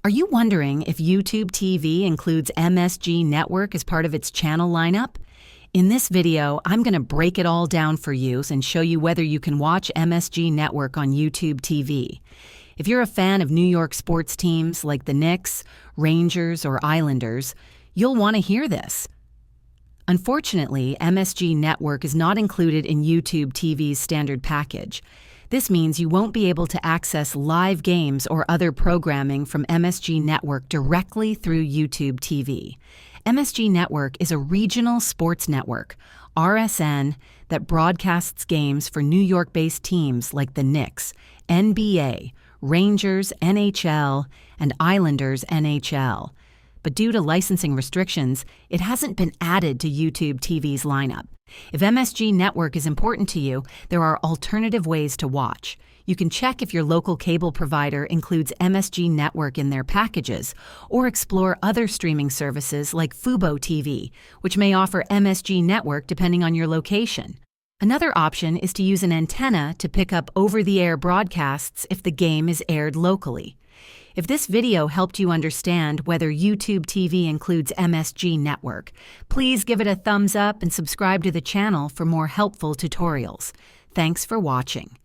Are you wondering if YouTube TV includes MSG Network as part of its channel lineup? In this video, I'm going to break it all down for you and show you whether you can watch MSG Network on YouTube TV. If you're a fan of New York sports teams like the Knicks, Rangers, or Islanders, you'll want to hear this. Unfortunately, MSG Network is not included in YouTube TV's standard package. This means you won't be able to access live games or other programming from MSG Network directly through YouTube TV. MSG Network is a regional sports network, RSN, that broadcasts games for New York-based teams like the Knicks, NBA, Rangers, NHL, and Islanders, NHL. But due to licensing restrictions, it hasn't been added to YouTube TV's lineup. If MSG Network is important to you, there are alternative ways to watch. You can check if your local cable provider includes MSG Network in their packages, or explore other streaming services like Fubo TV, which may offer MSG Network depending on your location. Another option is to use an antenna to pick up over-the-air broadcasts if the game is aired locally. If this video helped you understand whether YouTube TV includes MSG Network, please give it a thumbs up and subscribe to the channel for more helpful tutorials. Thanks for watching.